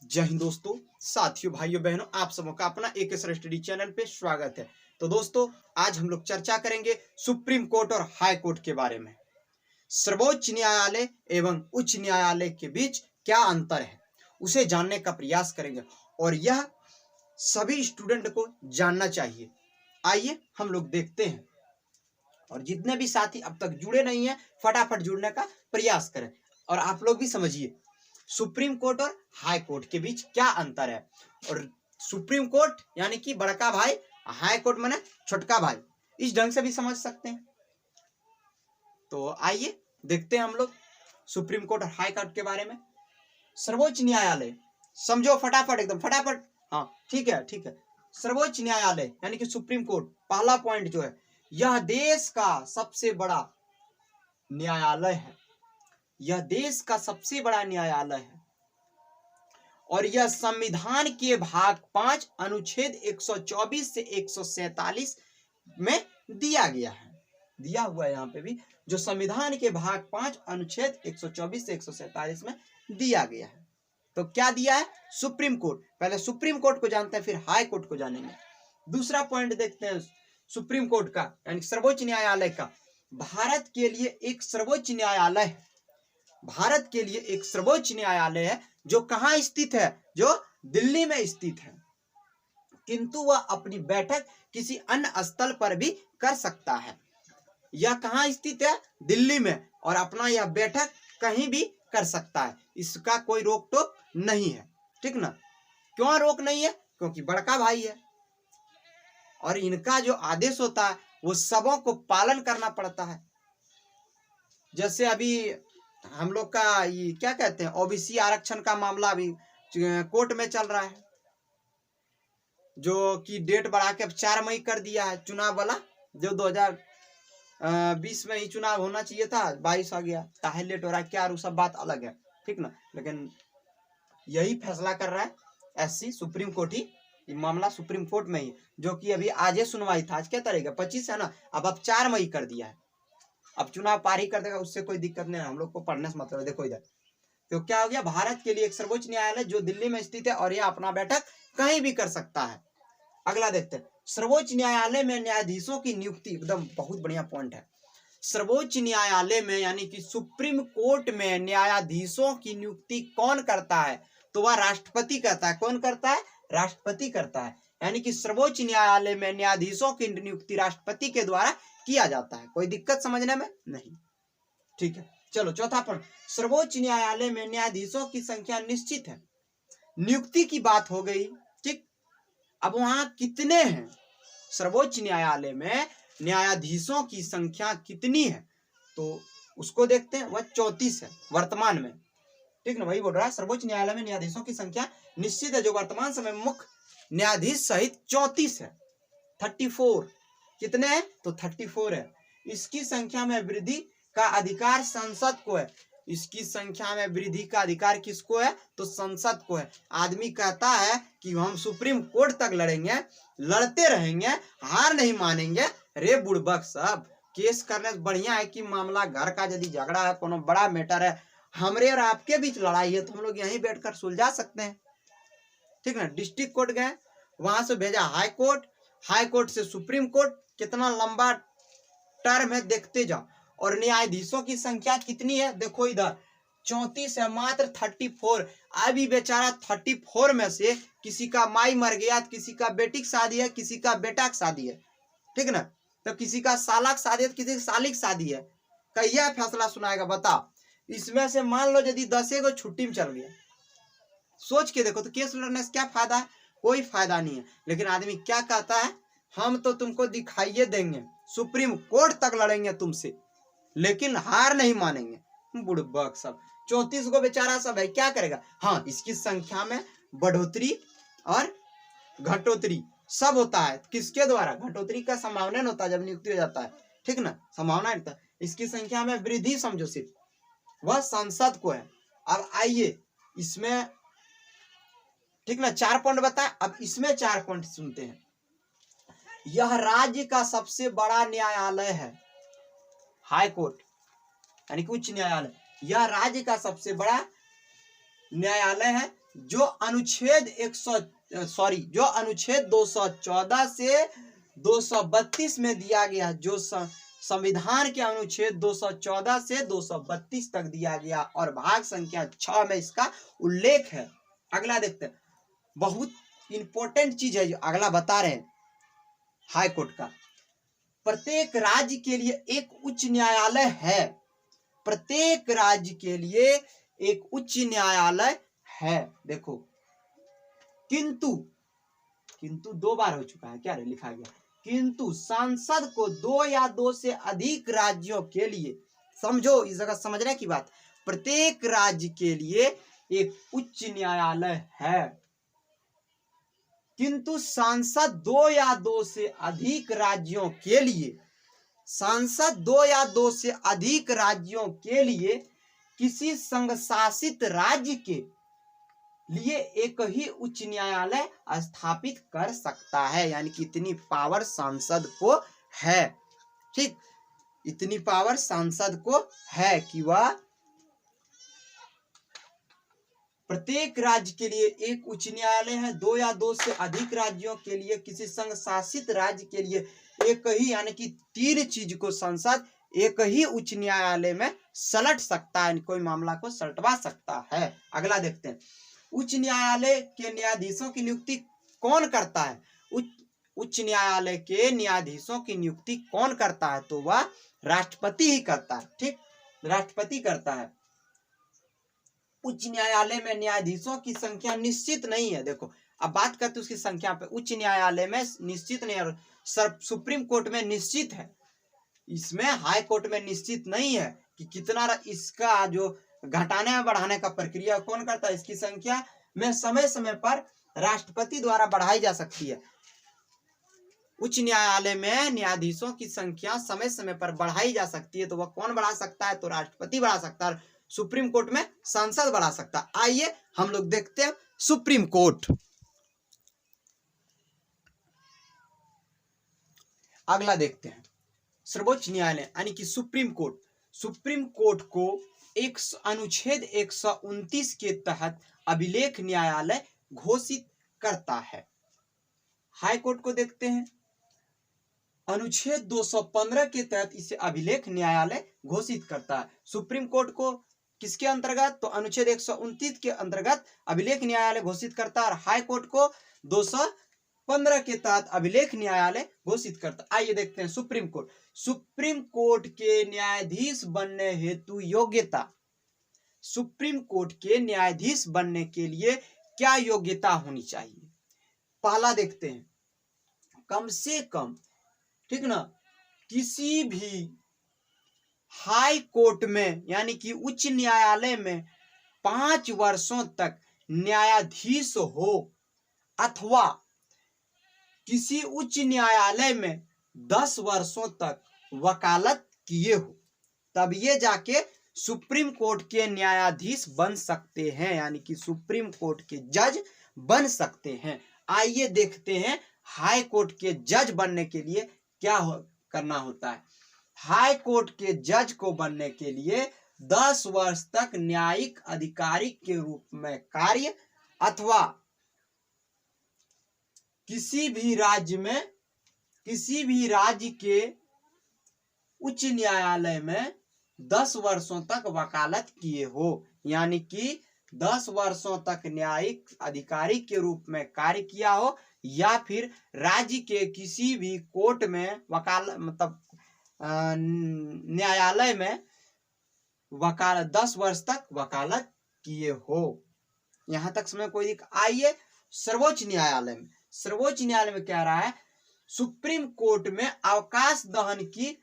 जय हिंद दोस्तों, साथियों, भाइयों, बहनों, आप सबों का अपना एक स्टडी चैनल पे स्वागत है। तो दोस्तों, आज हम लोग चर्चा करेंगे सुप्रीम कोर्ट और हाई कोर्ट के बारे में। सर्वोच्च न्यायालय एवं उच्च न्यायालय के बीच क्या अंतर है, उसे जानने का प्रयास करेंगे और यह सभी स्टूडेंट को जानना चाहिए। आइए हम लोग देखते हैं और जितने भी साथी अब तक जुड़े नहीं हैं, फटाफट जुड़ने का प्रयास करें और आप लोग भी समझिए सुप्रीम कोर्ट और हाई कोर्ट के बीच क्या अंतर है। और सुप्रीम कोर्ट यानी कि बड़का भाई, हाई कोर्ट माने छोटका भाई, इस ढंग से भी समझ सकते हैं। तो आइए देखते हैं हम लोग सुप्रीम कोर्ट और हाई कोर्ट के बारे में। सर्वोच्च न्यायालय समझो फटाफट, एकदम फटाफट। हाँ, ठीक है। सर्वोच्च न्यायालय यानी कि सुप्रीम कोर्ट, पहला पॉइंट जो है, यह देश का सबसे बड़ा न्यायालय है। यह देश का सबसे बड़ा न्यायालय है और यह संविधान के भाग 5 अनुच्छेद 124 से 147 में दिया गया है। दिया हुआ है यहाँ पे भी, जो संविधान के भाग 5 अनुच्छेद 124 से 147 में दिया गया है। तो क्या दिया है? Supreme court. पहले सुप्रीम कोर्ट को जानते हैं, फिर हाई कोर्ट को जानेंगे। दूसरा पॉइंट देखते हैं सुप्रीम कोर्ट का यानी सर्वोच्च न्यायालय का। भारत के लिए एक सर्वोच्च न्यायालय है। भारत के लिए एक सर्वोच्च न्यायालय है जो कहाँ स्थित है? जो दिल्ली में स्थित है, किंतु वह अपनी बैठक किसी अन्य स्थल पर भी कर सकता है। यह कहाँ स्थित है? दिल्ली में, और अपना यह बैठक कहीं भी कर सकता है। इसका कोई रोक टोक नहीं है, ठीक ना। क्यों रोक नहीं है? क्योंकि बड़का भाई है और इनका जो आदेश होता है वो सबों को पालन करना पड़ता है। जैसे अभी हम लोग का ये क्या कहते हैं, ओबीसी आरक्षण का मामला अभी कोर्ट में चल रहा है, जो कि डेट बढ़ा के अब 4 मई कर दिया है चुनाव वाला। जो 2020 में ही चुनाव होना चाहिए था, 22 आ गया, काहे लेट हो रहा है क्या, और सब बात अलग है, ठीक ना। लेकिन यही फैसला कर रहा है एससी सुप्रीम कोर्ट ही। मामला सुप्रीम कोर्ट में ही, जो कि अभी आज सुनवाई था। आज क्या तारीख है? 25 है ना। अब 4 मई कर दिया है। अब चुनाव पार ही कर देगा, उससे कोई दिक्कत नहीं है। हम लोग को पढ़ने से मतलब है। देखो इधर तो क्या हो गया, भारत के लिए एक सर्वोच्च न्यायालय जो दिल्ली में स्थित है और यह अपना बैठक कहीं भी कर सकता है। अगला देखते हैं, सर्वोच्च न्यायालय में न्यायाधीशों की नियुक्ति। एकदम बहुत बढ़िया पॉइंट है। सर्वोच्च न्यायालय में यानी कि सुप्रीम कोर्ट में न्यायाधीशों की नियुक्ति कौन करता है? तो वह राष्ट्रपति करता है। कौन करता है? राष्ट्रपति करता है। यानी कि सर्वोच्च न्यायालय में न्यायाधीशों की नियुक्ति राष्ट्रपति के द्वारा किया जाता है। कोई दिक्कत समझने में नहीं, ठीक है। चलो चौथा पॉइंट, सर्वोच्च न्यायालय में न्यायाधीशों की संख्या निश्चित है। नियुक्ति की बात हो गई, ठीक। अब वहां कितने हैं? सर्वोच्च न्यायालय में न्यायाधीशों की संख्या कितनी है? तो उसको देखते हैं, वह 34 है वर्तमान में, ठीक ना। वही बोल रहा है, सर्वोच्च न्यायालय में न्यायाधीशों की संख्या निश्चित है, जो वर्तमान समय में मुख्य न्यायाधीश सहित 34 है। 34 कितने हैं? तो 34 है। इसकी संख्या में वृद्धि का अधिकार संसद को है। इसकी संख्या में वृद्धि का अधिकार किसको है? तो संसद को है। आदमी कहता है कि हम सुप्रीम कोर्ट तक लड़ेंगे, लड़ते रहेंगे, हार नहीं मानेंगे। रे बुड़बक सब, केस करने से बढ़िया है कि मामला घर का यदि झगड़ा है, कोनो बड़ा मैटर है, हमरे और आपके बीच लड़ाई है, तो हम लोग यहीं बैठकर सुलझा सकते हैं, ठीक ना। डिस्ट्रिक्ट कोर्ट गए, वहां से भेजा हाई कोर्ट, हाई कोर्ट से सुप्रीम कोर्ट। कितना लंबा टर्म है देखते जाओ। और न्यायाधीशों की संख्या कितनी है? देखो इधर 34 है, मात्र 34। अभी बेचारा 34 में से किसी का माई मर गया, किसी का बेटी की शादी है, किसी का बेटा की शादी है, ठीक ना। तो किसी का साला की शादी है, किसी की साली की शादी है। कहिया फैसला सुनाएगा बताओ? इसमें से मान लो यदि 10 को छुट्टी में चल गया, सोच के देखो तो केस लड़ने से क्या फायदा है? कोई फायदा नहीं है। लेकिन आदमी क्या कहता है, हम तो तुमको दिखाइए देंगे, सुप्रीम कोर्ट तक लड़ेंगे तुमसे, लेकिन हार नहीं मानेंगे। बुड़बक सब, 34 को बेचारा सब है, क्या करेगा? हाँ, इसकी संख्या में बढ़ोतरी और घटोतरी सब होता है। किसके द्वारा? घटोतरी का संभावना होता है जब नियुक्ति हो जाता है, ठीक ना, संभावना होता है। इसकी संख्या में वृद्धि समझो सिर्फ, वह संसद को है। अब आइए इसमें, ठीक ना, 4 पॉइंट बताए, अब इसमें 4 पॉइंट सुनते हैं। यह राज्य का सबसे बड़ा न्यायालय है, हाई कोर्ट यानी कि उच्च न्यायालय। यह राज्य का सबसे बड़ा न्यायालय है जो अनुच्छेद 214 से 232 में दिया गया, जो संविधान के अनुच्छेद 214 से 232 तक दिया गया और भाग संख्या 6 में इसका उल्लेख है। अगला देखते हैं, बहुत इंपॉर्टेंट चीज है जो अगला बता रहे हैं हाई कोर्ट का। प्रत्येक राज्य के लिए एक उच्च न्यायालय है, प्रत्येक राज्य के लिए एक उच्च न्यायालय है। देखो किंतु 2 बार हो चुका है, क्या लिखा गया, किंतु सांसद को 2 या 2 से अधिक राज्यों के लिए, समझो इस जगह समझने की बात, प्रत्येक राज्य के लिए एक उच्च न्यायालय है, किंतु सांसद 2 या 2 से अधिक राज्यों के लिए, सांसद 2 या 2 से अधिक राज्यों के लिए किसी संघ शासित राज्य के लिए एक ही उच्च न्यायालय स्थापित कर सकता है। यानी कि इतनी पावर सांसद को है, ठीक, इतनी पावर सांसद को है कि वह प्रत्येक राज्य के लिए एक उच्च न्यायालय है, 2 या 2 से अधिक राज्यों के लिए किसी संघ शासित राज्य के लिए एक ही, यानी कि 3 चीज को संसद एक ही उच्च न्यायालय में सलट सकता है, कोई मामला को सलटवा सकता है। अगला देखते हैं, उच्च न्यायालय के न्यायाधीशों की नियुक्ति कौन करता है? उच्च न्यायालय के न्यायाधीशों की नियुक्ति कौन करता है? तो वह राष्ट्रपति ही करता है, ठीक, राष्ट्रपति करता है। उच्च न्यायालय में न्यायाधीशों की संख्या निश्चित नहीं है। देखो अब बात करते उसकी संख्या पे, उच्च न्यायालय में निश्चित नहीं है, सुप्रीम कोर्ट में निश्चित है, इसमें हाई कोर्ट में निश्चित नहीं है कि कितना, इसका जो घटाने में बढ़ाने का प्रक्रिया कौन करता है, इसकी संख्या में समय समय पर राष्ट्रपति द्वारा बढ़ाई जा सकती है। उच्च न्यायालय में न्यायाधीशों की संख्या समय समय पर बढ़ाई जा सकती है, तो वह कौन बढ़ा सकता है? तो राष्ट्रपति बढ़ा सकता है। सुप्रीम कोर्ट में सांसद बढ़ा सकता है। आइए हम लोग देखते हैं सुप्रीम कोर्ट। अगला देखते हैं सर्वोच्च न्यायालय यानी कि सुप्रीम कोर्ट। सुप्रीम कोर्ट को एक अनुच्छेद 129 के तहत अभिलेख न्यायालय घोषित करता है। हाई कोर्ट को देखते हैं, अनुच्छेद 215 के तहत इसे अभिलेख न्यायालय घोषित करता है। सुप्रीम कोर्ट को किसके अंतर्गत? तो अनुच्छेद 129 के अंतर्गत अभिलेख न्यायालय घोषित करता है और हाई कोर्ट को 215 के तहत अभिलेख न्यायालय घोषित करता है। आइए देखते हैं सुप्रीम कोर्ट। सुप्रीम कोर्ट के न्यायाधीश बनने हेतु योग्यता। सुप्रीम कोर्ट के न्यायाधीश बनने के लिए क्या योग्यता होनी चाहिए? पहला देखते हैं, कम से कम, ठीक ना, किसी भी हाई कोर्ट में यानी कि उच्च न्यायालय में 5 वर्षों तक न्यायाधीश हो अथवा किसी उच्च न्यायालय में 10 वर्षों तक वकालत किए हो, तब ये जाके सुप्रीम कोर्ट के न्यायाधीश बन सकते हैं, यानी कि सुप्रीम कोर्ट के जज बन सकते हैं। आइए देखते हैं हाई कोर्ट के जज बनने के लिए क्या करना होता है। हाई कोर्ट के जज को बनने के लिए 10 वर्ष तक न्यायिक अधिकारी के रूप में कार्य अथवा किसी भी राज्य के उच्च न्यायालय में 10 वर्षों तक वकालत किए हो, यानी कि 10 वर्षों तक न्यायिक अधिकारी के रूप में कार्य किया हो, या फिर राज्य के किसी भी कोर्ट में न्यायालय में 10 वर्ष तक वकालत किए हो। यहां तक समय कोई आइए सर्वोच्च न्यायालय में। सर्वोच्च न्यायालय में कह रहा है सुप्रीम कोर्ट में अवकाश दहन की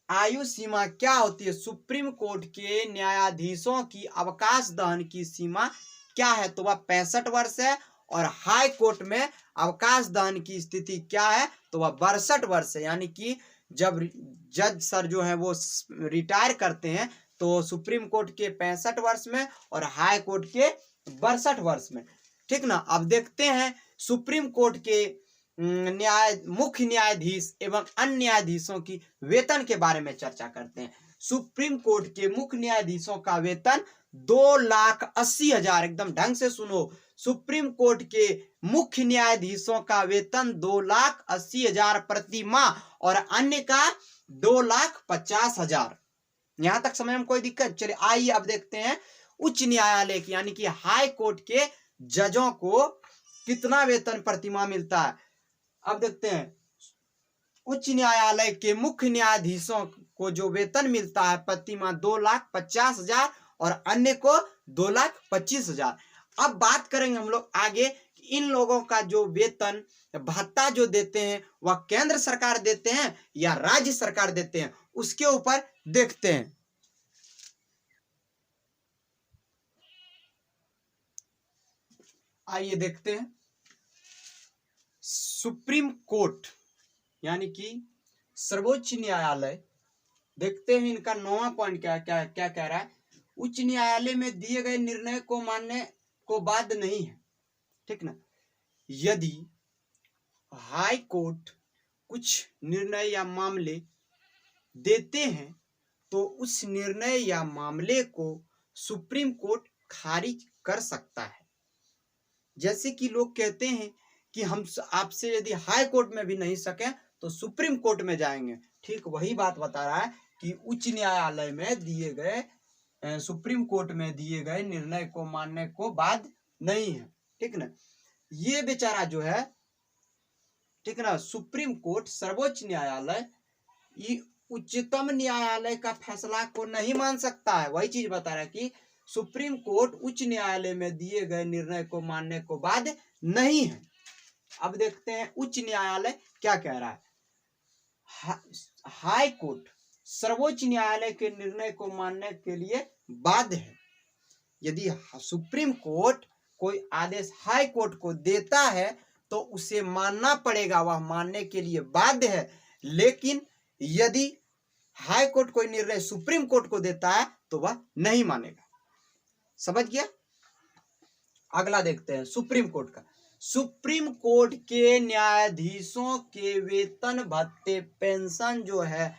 आयु सीमा क्या होती है? सुप्रीम कोर्ट के न्यायाधीशों की अवकाश दहन की सीमा क्या है? तो वह 65 वर्ष है। और हाई कोर्ट में अवकाश दहन की स्थिति क्या है? तो वह 62 वर्ष है। यानी कि जब जज सर जो है वो रिटायर करते हैं तो सुप्रीम कोर्ट के 65 वर्ष में और हाई कोर्ट के 62 वर्ष में, ठीक ना। अब देखते हैं सुप्रीम कोर्ट के मुख्य न्यायाधीश एवं अन्य न्यायाधीशों की वेतन के बारे में चर्चा करते हैं। सुप्रीम कोर्ट के मुख्य न्यायाधीशों का वेतन 2,80,000, एकदम ढंग से सुनो, सुप्रीम कोर्ट के मुख्य न्यायाधीशों का वेतन 2,80,000 प्रति माह और अन्य का 2,50,000। यहां तक समय में कोई दिक्कत? चलिए आइए अब देखते हैं उच्च न्यायालय की यानी कि हाई कोर्ट के जजों को कितना वेतन प्रतिमाह मिलता है। अब देखते हैं उच्च न्यायालय के मुख्य न्यायाधीशों को जो वेतन मिलता है प्रतिमाह 2,50,000 और अन्य को 2,25,000। अब बात करेंगे हम लोग आगे इन लोगों का जो वेतन भत्ता जो देते हैं वह केंद्र सरकार देते हैं या राज्य सरकार देते हैं, उसके ऊपर देखते हैं। आइए देखते हैं सुप्रीम कोर्ट यानी कि सर्वोच्च न्यायालय, देखते हैं इनका 9वां पॉइंट क्या क्या क्या कह रहा है। उच्च न्यायालय में दिए गए निर्णय को मानने को बाध्य नहीं है, ठीक ना। यदि हाई कोर्ट कुछ निर्णय या मामले देते हैं तो उस निर्णय या मामले को सुप्रीम कोर्ट खारिज कर सकता है। जैसे कि लोग कहते हैं कि हम आपसे यदि हाई कोर्ट में भी नहीं सके तो सुप्रीम कोर्ट में जाएंगे, ठीक वही बात बता रहा है कि उच्च न्यायालय में दिए गए सुप्रीम कोर्ट में दिए गए निर्णय को मानने को बाध्य नहीं है, ठीक ना। ये बेचारा जो है, ठीक ना, सुप्रीम कोर्ट सर्वोच्च न्यायालय ये उच्चतम न्यायालय का फैसला को नहीं मान सकता है। वही चीज बता रहा है कि सुप्रीम कोर्ट उच्च न्यायालय में दिए गए निर्णय को मानने को बाध्य नहीं है। अब देखते हैं उच्च न्यायालय क्या कह रहा है। हाई कोर्ट सर्वोच्च न्यायालय के निर्णय को मानने के लिए बाध्य है। यदि सुप्रीम कोर्ट कोई आदेश हाई कोर्ट को देता है तो उसे मानना पड़ेगा, वह मानने के लिए बाध्य है। लेकिन यदि हाई कोर्ट कोई निर्णय सुप्रीम कोर्ट को देता है तो वह नहीं मानेगा। समझ गया? अगला देखते हैं सुप्रीम कोर्ट का। सुप्रीम कोर्ट के न्यायाधीशों के वेतन भत्ते पेंशन जो है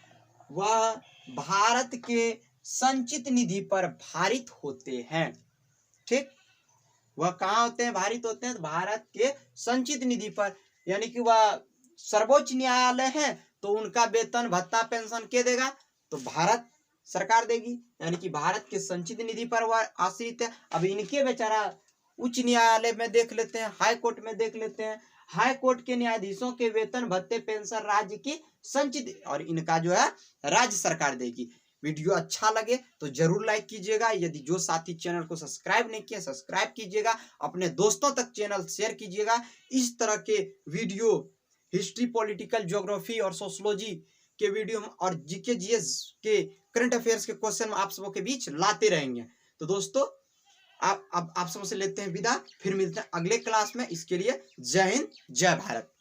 वह भारत के संचित निधि पर भारित होते हैं, ठीक। वह कहाँ होते हैं? भारित होते हैं तो भारत के संचित निधि पर, यानी कि वह सर्वोच्च न्यायालय है तो उनका वेतन भत्ता पेंशन के देगा? तो भारत सरकार देगी, यानी कि भारत के संचित निधि पर वह आश्रित है। अब इनके बेचारा उच्च न्यायालय में देख लेते हैं, हाई कोर्ट में देख लेते हैं। हाई कोर्ट के न्यायाधीशों के वेतन भत्ते पेंशन राज्य की संचित और इनका जो है राज्य सरकार देगी। वीडियो अच्छा लगे तो जरूर लाइक कीजिएगा। यदि जो साथी चैनल को सब्सक्राइब नहीं किए सब्सक्राइब कीजिएगा, अपने दोस्तों तक चैनल शेयर कीजिएगा। इस तरह के वीडियो हिस्ट्री, पॉलिटिकल, ज्योग्राफी और सोशोलॉजी के वीडियो और जीके जीएस के करंट अफेयर्स के क्वेश्चन आप सबों के बीच लाते रहेंगे। तो दोस्तों आप सबसे लेते हैं विदा, फिर मिलते हैं अगले क्लास में। इसके लिए जय हिंद, जय भारत।